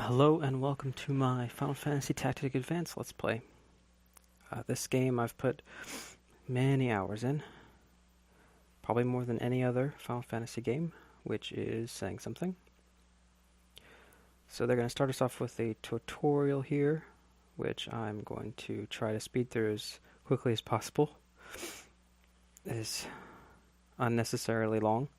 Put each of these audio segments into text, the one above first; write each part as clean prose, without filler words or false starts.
Hello and welcome to my Final Fantasy Tactic Advance Let's Play. This game I've put many hours in, probably more than any other Final Fantasy game, which is saying something. So they're going to start us off with a tutorial here, which I'm going to try to speed through as quickly as possible. It is unnecessarily long.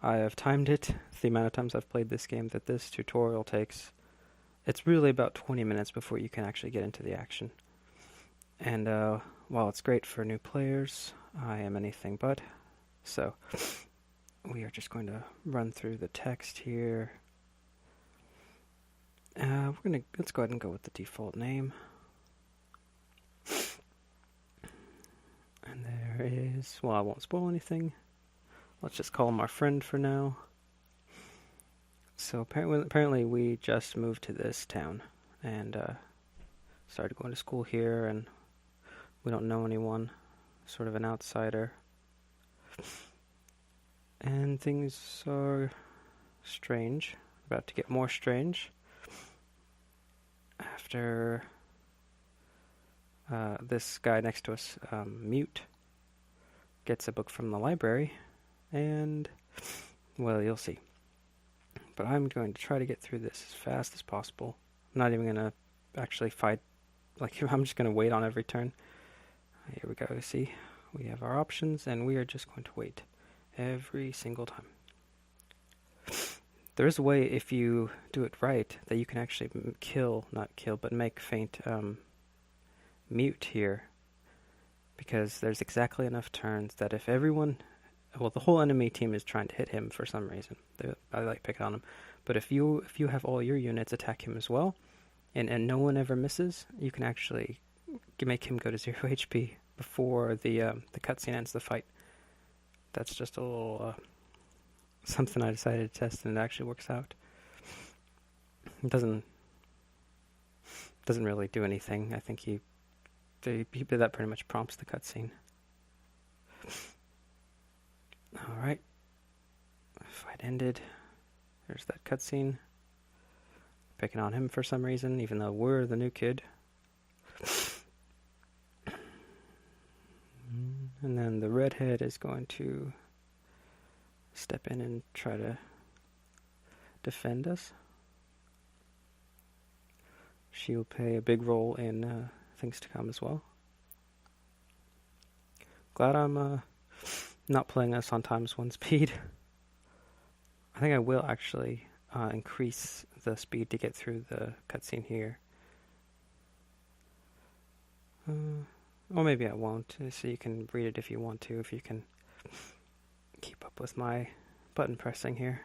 I have timed it, the amount of times I've played this game, that this tutorial takes. It's really about 20 minutes before you can actually get into the action. And while it's great for new players, I am anything but. So we are just going to run through the text here. Let's go ahead and go with the default name. And there is, well, I won't spoil anything. Let's just call him our friend for now. So apparently we just moved to this town and started going to school here, and we don't know anyone, sort of an outsider. And things are strange, about to get more strange. After this guy next to us, Mute, gets a book from the library, and, well, you'll see. But I'm going to try to get through this as fast as possible. I'm not even going to actually fight. I'm just going to wait on every turn. Here we go. See, we have our options, and we are just going to wait every single time. There is a way, if you do it right, that you can actually make faint Mute here. Because there's exactly enough turns that if everyone... Well, the whole enemy team is trying to hit him for some reason. I like picking on him. But if you have all your units attack him as well, and no one ever misses, you can actually make him go to 0 HP before the cutscene ends the fight. That's just a little something I decided to test, and it actually works out. It doesn't really do anything. I think that pretty much prompts the cutscene. Alright, fight ended. There's that cutscene. Picking on him for some reason, even though we're the new kid. And then the redhead is going to step in and try to defend us. She'll play a big role in things to come as well. Glad I'm not playing this on ×1 speed. I think I will actually increase the speed to get through the cutscene here. Or maybe I won't, so you can read it if you want to, if you can keep up with my button pressing here.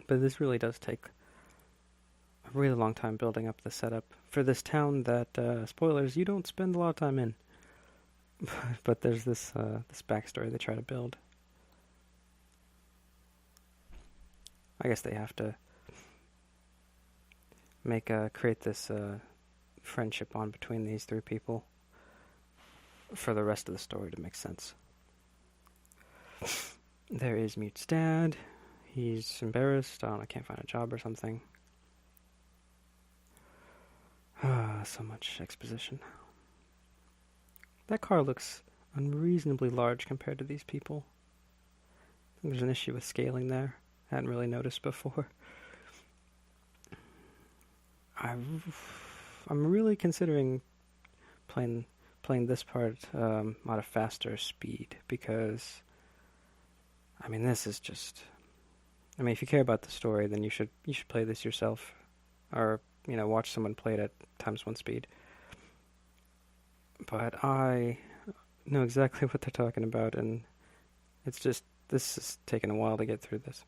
But this really does take a really long time building up the setup for this town that, spoilers, you don't spend a lot of time in. But there's this backstory they try to build. I guess they have to create this friendship bond between these three people for the rest of the story to make sense. There is Mute's dad. He's embarrassed. I can't find a job or something. So much exposition. That car looks unreasonably large compared to these people. I think there's an issue with scaling there. I hadn't really noticed before. I'm really considering playing this part at a faster speed, because this is just... if you care about the story, then you should play this yourself, or watch someone play it at ×1 speed. But I know exactly what they're talking about, and it's just, this is taking a while to get through this.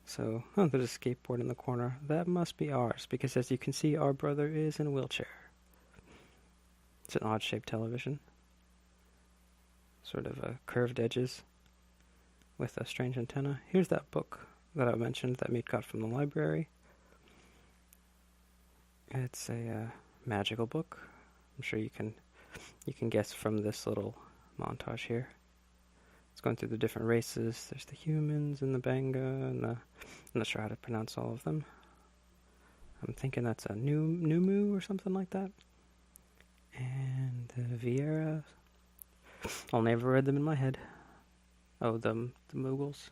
So, there's a skateboard in the corner. That must be ours, because as you can see, our brother is in a wheelchair. It's an odd-shaped television. Sort of curved edges with a strange antenna. Here's that book that I mentioned that Meat got from the library. It's a magical book. I'm sure you can guess from this little montage here. It's going through the different races. There's the humans and the Banga and the... I'm not sure how to pronounce all of them. I'm thinking that's a Numu or something like that. And the Vieira. I'll never read them in my head. Oh, the Mughals.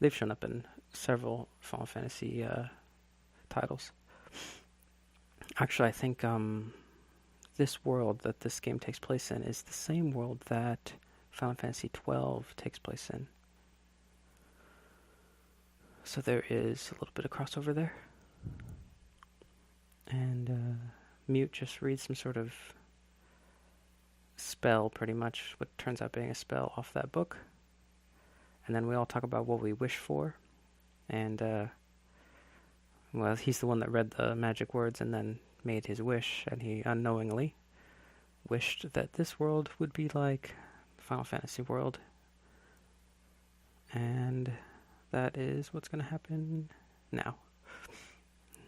They've shown up in several Final Fantasy titles. Actually, I think this world that this game takes place in is the same world that Final Fantasy XII takes place in. So there is a little bit of crossover there. And Mute just reads some sort of spell, pretty much, what turns out being a spell off that book. And then we all talk about what we wish for. And, well, he's the one that read the magic words and then made his wish, and he unknowingly wished that this world would be like Final Fantasy world. And that is what's going to happen now.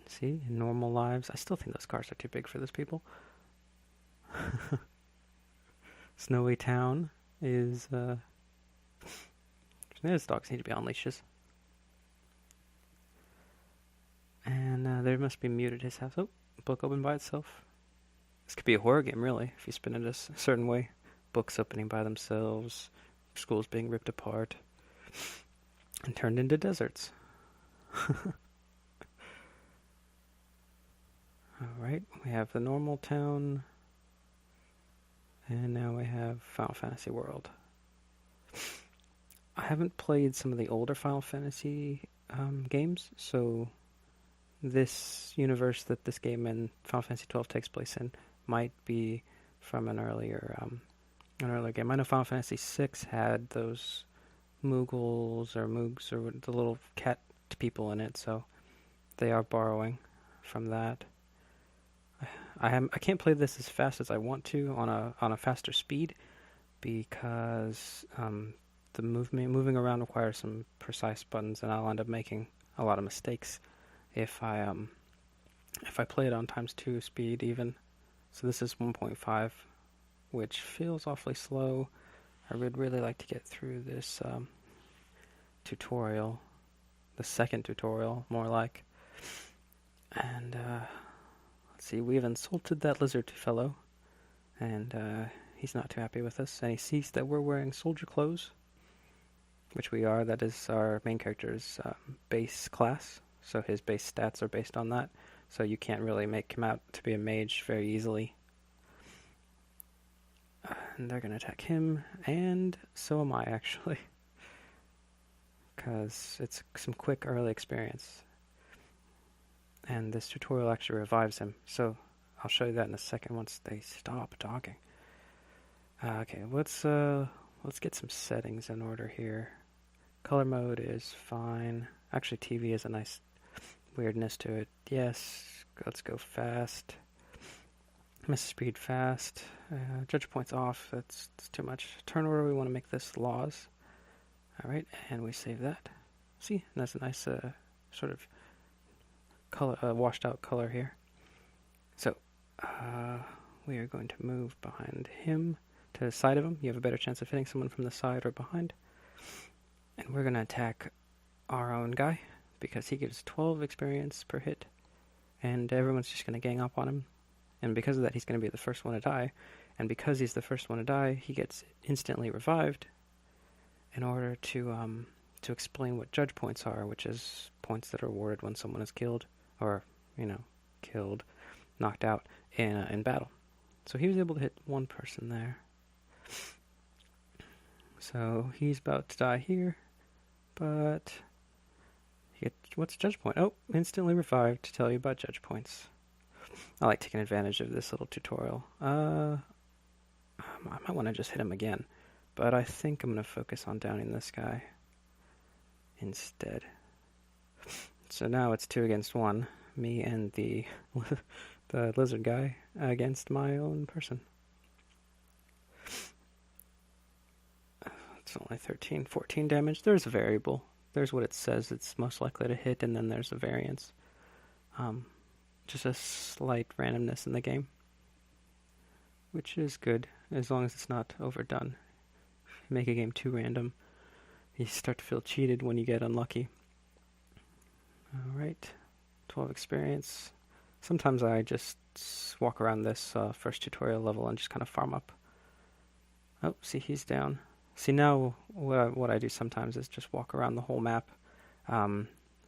See, in normal lives, I still think those cars are too big for those people. Snowy Town is, those dogs need to be on leashes. And there must be Mute at his house. Oh, book open by itself. This could be a horror game, really, if you spin it a certain way. Books opening by themselves, schools being ripped apart, and turned into deserts. Alright, we have the normal town, and now we have Final Fantasy World. I haven't played some of the older Final Fantasy games, so this universe that this game and Final Fantasy XII takes place in might be from an earlier game. I know Final Fantasy VI had those Mughals or Moogs or the little cat people in it, so they are borrowing from that. I can't play this as fast as I want to on a faster speed because the moving around requires some precise buttons, and I'll end up making a lot of mistakes if I play it on ×2 speed even. So this is 1.5, which feels awfully slow. I would really like to get through this tutorial, the second tutorial, more like. And let's see, we've insulted that lizard fellow, and he's not too happy with us. And he sees that we're wearing soldier clothes, which we are. That is our main character's base class. So his base stats are based on that. So you can't really make him out to be a mage very easily. And they're going to attack him, and so am I, actually. Because it's some quick early experience. And this tutorial actually revives him. So I'll show you that in a second once they stop talking. Okay, let's get some settings in order here. Color mode is fine. Actually, TV has a nice weirdness to it. Yes, let's go fast. Miss speed fast. Judge points off. That's too much. Turn order, we want to make this laws. Alright, and we save that. See, that's a nice sort of color, washed out color here. So, we are going to move behind him to the side of him. You have a better chance of hitting someone from the side or behind. And we're going to attack our own guy, because he gives 12 experience per hit, and everyone's just going to gang up on him. And because of that, he's going to be the first one to die. And because he's the first one to die, he gets instantly revived in order to explain what judge points are, which is points that are awarded when someone is killed, or, killed, knocked out in battle. So he was able to hit one person there. So he's about to die here, but what's judge point? Oh, instantly revived to tell you about judge points. I like taking advantage of this little tutorial. I might want to just hit him again, but I think I'm going to focus on downing this guy instead. So now it's 2 against 1, me and the lizard guy against my own person. It's only 14 damage. There's a variable. There's what it says it's most likely to hit, and then there's a variance. Just a slight randomness in the game, which is good, as long as it's not overdone. make a game too random, you start to feel cheated when you get unlucky. Alright, 12 experience. Sometimes I just walk around this first tutorial level and just kind of farm up. Oh, see, he's down. See, now what I do sometimes is just walk around the whole map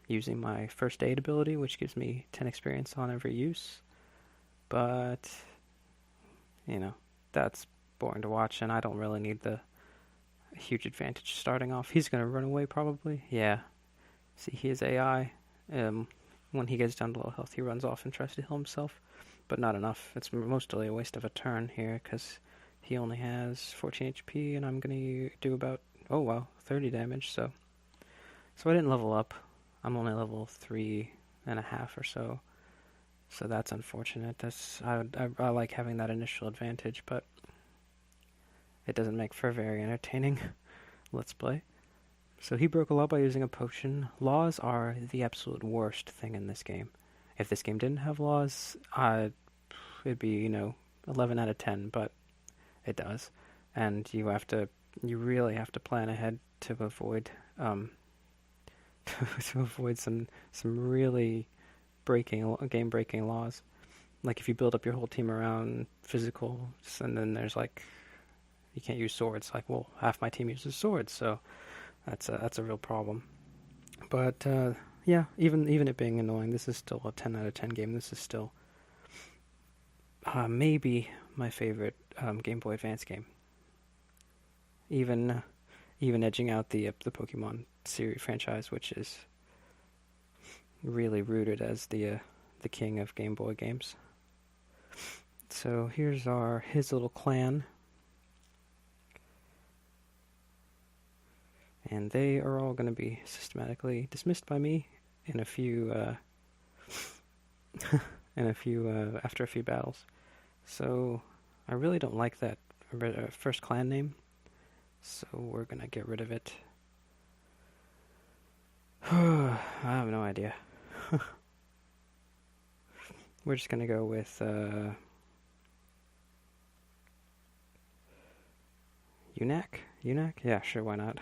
using my first aid ability, which gives me 10 experience on every use. But, you know, that's boring to watch, and I don't really need the huge advantage starting off. He's going to run away, probably. Yeah. See, he is AI. When he gets down to low health, he runs off and tries to heal himself, but not enough. It's mostly a waste of a turn here, because he only has 14 HP, and I'm going to do about, 30 damage, so I didn't level up. I'm only level 3.5 or so, so that's unfortunate. I like having that initial advantage, but it doesn't make for a very entertaining let's play. So he broke a law by using a potion. Laws are the absolute worst thing in this game. If this game didn't have laws, it'd be, 11 out of 10, but it does. And you really have to plan ahead to avoid some really game-breaking laws. Like if you build up your whole team around physicals, and then there's you can't use swords. Well, half my team uses swords, so that's a real problem. But yeah, even it being annoying, this is still a 10 out of 10 game. This is still maybe my favorite Game Boy Advance game. Even edging out the Pokemon series franchise, which is really rooted as the king of Game Boy games. So here's his little clan. And they are all going to be systematically dismissed by me in a few after a few battles. So I really don't like that first clan name, so we're going to get rid of it. I have no idea. We're just going to go with UNAC? UNAC? Yeah, sure, why not?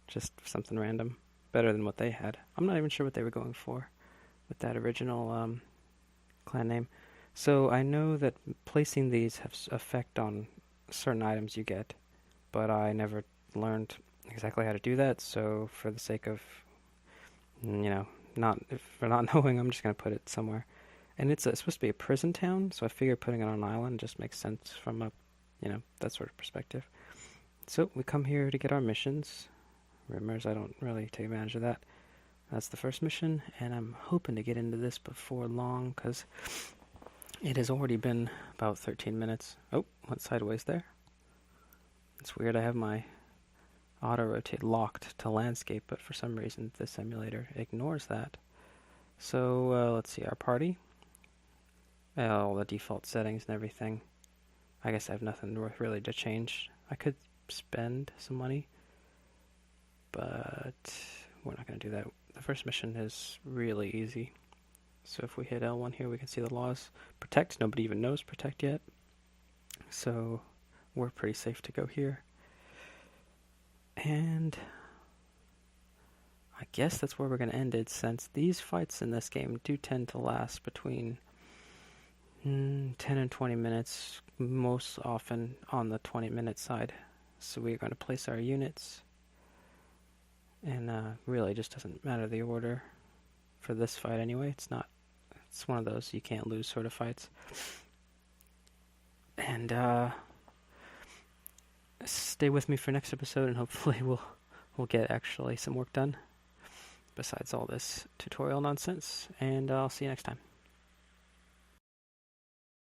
Just something random. Better than what they had. I'm not even sure what they were going for with that original clan name. So I know that placing these has effect on certain items you get, but I never learned exactly how to do that, so for the sake of, not knowing, I'm just going to put it somewhere. And it's supposed to be a prison town, so I figure putting it on an island just makes sense from a, that sort of perspective. So we come here to get our missions. Rumors, I don't really take advantage of that. That's the first mission, and I'm hoping to get into this before long, because it has already been about 13 minutes. Oh, went sideways there. It's weird, I have my auto-rotate locked to landscape, but for some reason this emulator ignores that. So, let's see, our party. All the default settings and everything. I guess I have nothing really to change. I could spend some money, but we're not going to do that. The first mission is really easy. So if we hit L1 here, we can see the laws. Protect, nobody even knows Protect yet. So we're pretty safe to go here. And I guess that's where we're going to end it, since these fights in this game do tend to last between 10 and 20 minutes, most often on the 20-minute side. So we're going to place our units, and really just doesn't matter the order for this fight anyway. It's one of those you can't lose sort of fights. And stay with me for next episode, and hopefully we'll get actually some work done besides all this tutorial nonsense, and I'll see you next time.